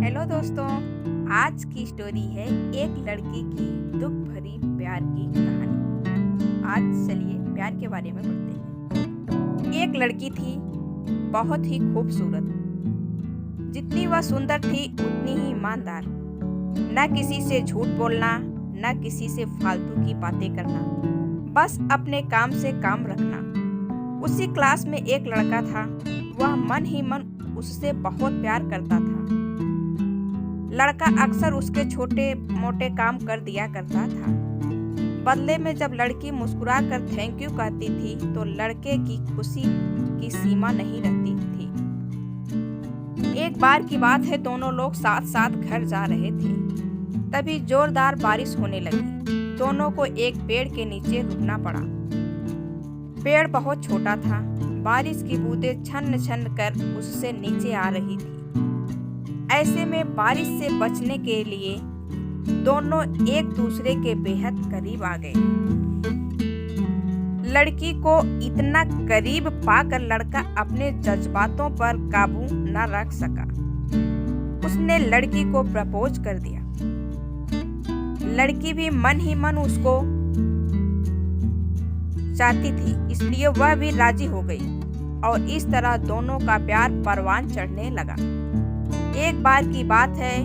Hello दोस्तों। आज की स्टोरी है एक लड़की की दुख भरी प्यार की कहानी। आज चलिए प्यार के बारे में पढ़ते हैं। एक लड़की थी, बहुत ही खूबसूरत। जितनी वह सुंदर थी उतनी ही ईमानदार। न किसी से झूठ बोलना, न किसी से फालतू की बातें करना, बस अपने काम से काम रखना। उसी क्लास में एक लड़का था, वह मन ही मन उससे बहुत प्यार करता था। लड़का अक्सर उसके छोटे मोटे काम कर दिया करता था। बदले में जब लड़की मुस्कुरा कर थैंक यू कहती थी तो लड़के की खुशी की सीमा नहीं रहती थी। एक बार की बात है, दोनों लोग साथ साथ घर जा रहे थे। तभी जोरदार बारिश होने लगी। दोनों को एक पेड़ के नीचे रुकना पड़ा। पेड़ बहुत छोटा था। बारिश की बूंदें छन छन कर उससे नीचे आ रही थी। ऐसे में बारिश से बचने के लिए दोनों एक दूसरे के बेहद करीब आ गए। लड़की को इतना करीब पाकर लड़का अपने जज्बातों पर काबू न रख सका। उसने लड़की को प्रपोज कर दिया। लड़की भी मन ही मन उसको चाहती थी, इसलिए वह भी राजी हो गई और इस तरह दोनों का प्यार परवान चढ़ने लगा। एक बार की बात है,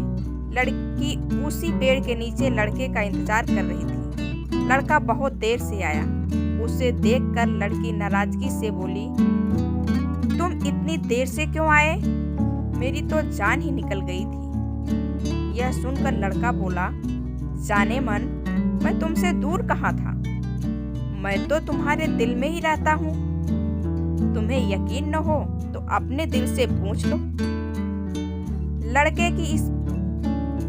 लड़की उसी पेड़ के नीचे लड़के का इंतजार कर रही थी। लड़का बहुत देर से आया। उसे देखकर लड़की नाराजगी से बोली, तुम इतनी देर से क्यों आए? मेरी तो जान ही निकल गई थी। यह सुनकर लड़का बोला, जाने मन, मैं तुमसे दूर कहाँ था। मैं तो तुम्हारे दिल में ही रहता हूँ। तुम्हें यकीन न हो तो अपने दिल से पूछ लो। लड़के की इस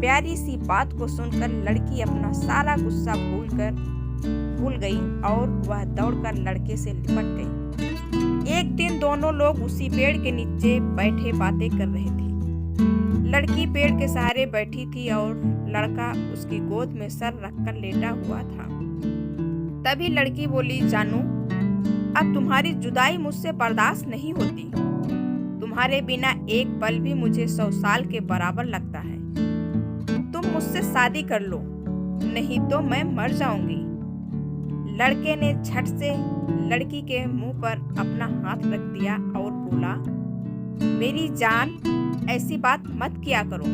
प्यारी सी बात को सुनकर लड़की अपना सारा गुस्सा भूल गई और वह दौड़कर लड़के से लिपट गई। एक दिन दोनों लोग उसी पेड़ के नीचे बैठे बातें कर रहे थे। लड़की पेड़ के सहारे बैठी थी और लड़का उसकी गोद में सर रखकर लेटा हुआ था। तभी लड़की बोली, जानू, अब तुम्हारी जुदाई मुझसे बर्दाश्त नहीं होती। तुम्हारे बिना एक पल भी मुझे 100 साल के बराबर लगता है। तुम मुझसे शादी कर लो, नहीं तो मैं मर जाऊंगी। लड़के ने झट से लड़की के मुंह पर अपना हाथ रख दिया और बोला, मेरी जान, ऐसी बात मत किया करो।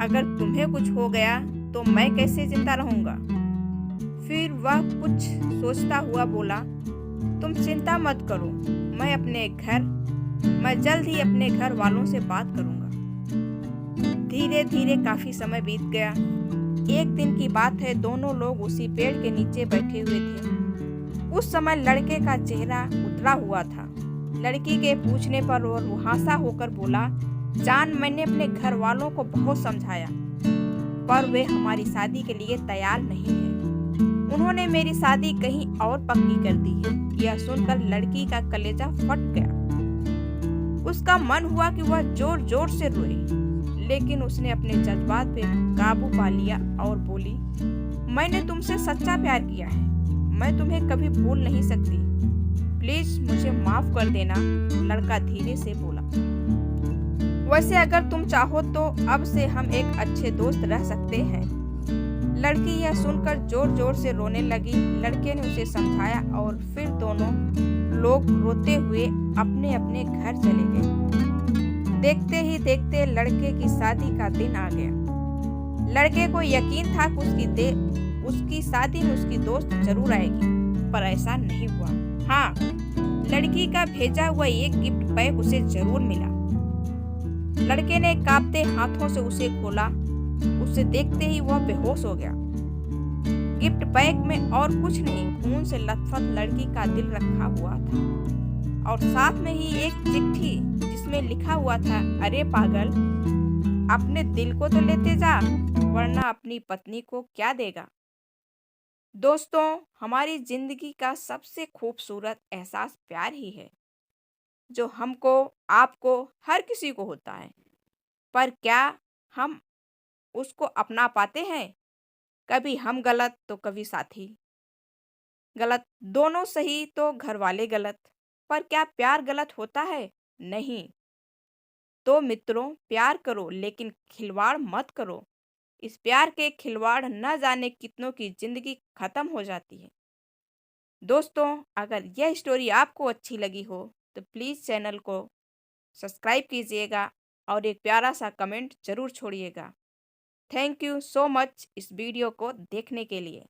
अगर तुम्हें कुछ हो गया तो मैं कैसे जिंदा रहूंगा? फिर वह कुछ सोचता हुआ बोला, तुम चिंता मत करो, मैं जल्द ही अपने घर वालों से बात करूंगा। धीरे धीरे काफी समय बीत गया। एक दिन की बात है, दोनों लोग उसी पेड़ के नीचे बैठे हुए थे। उस समय लड़के का चेहरा उतरा हुआ था। लड़की के पूछने पर वो रुहासा होकर बोला, जान, मैंने अपने घर वालों को बहुत समझाया, पर वे हमारी शादी के लिए तैयार नहीं है। उन्होंने मेरी शादी कहीं और पक्की कर दी है। यह सुनकर लड़की का कलेजा फट गया। उसका मन हुआ कि वह जोर जोर से रोए, लेकिन उसने अपने जज्बात पे काबू पा लिया और बोली, मैंने तुमसे सच्चा प्यार किया है। मैं तुम्हें कभी भूल नहीं सकती। प्लीज मुझे माफ कर देना। लड़का धीरे से बोला, वैसे अगर तुम चाहो तो अब से हम एक अच्छे दोस्त रह सकते हैं। लड़की यह सुनकर जोर जोर से रोने लगी। लड़के ने उसे समझाया और फिर दोनों लोग रोते हुए अपने अपने घर चले गए। देखते ही देखते लड़के की शादी का दिन आ गया। लड़के को यकीन था कि उसकी शादी में उसकी दोस्त जरूर आएगी, पर ऐसा नहीं हुआ। हाँ, लड़की का भेजा हुआ एक गिफ्ट पैक उसे जरूर मिला। लड़के ने कांपते हाथों से उसे खोला। उसे देखते ही वह बेहोश हो गया। गिफ्ट पैक में और कुछ नहीं, खून से लथपथ लड़की का दिल रखा हुआ था और साथ में ही एक चिट्ठी जिसमें लिखा हुआ था, अरे पागल, अपने दिल को तो लेते जा, वरना अपनी पत्नी को क्या देगा। दोस्तों, हमारी जिंदगी का सबसे खूबसूरत एहसास प्यार ही है, जो हमको, आपको, हर किसी को होता है। पर क्या हम उसको अपना पाते हैं? कभी हम गलत तो कभी साथी गलत, दोनों सही तो घर वाले गलत। पर क्या प्यार गलत होता है? नहीं। तो मित्रों, प्यार करो लेकिन खिलवाड़ मत करो। इस प्यार के खिलवाड़ न जाने कितनों की जिंदगी खत्म हो जाती है। दोस्तों, अगर यह स्टोरी आपको अच्छी लगी हो तो प्लीज़ चैनल को सब्सक्राइब कीजिएगा और एक प्यारा सा कमेंट ज़रूर छोड़िएगा। थैंक यू सो मच इस वीडियो को देखने के लिए।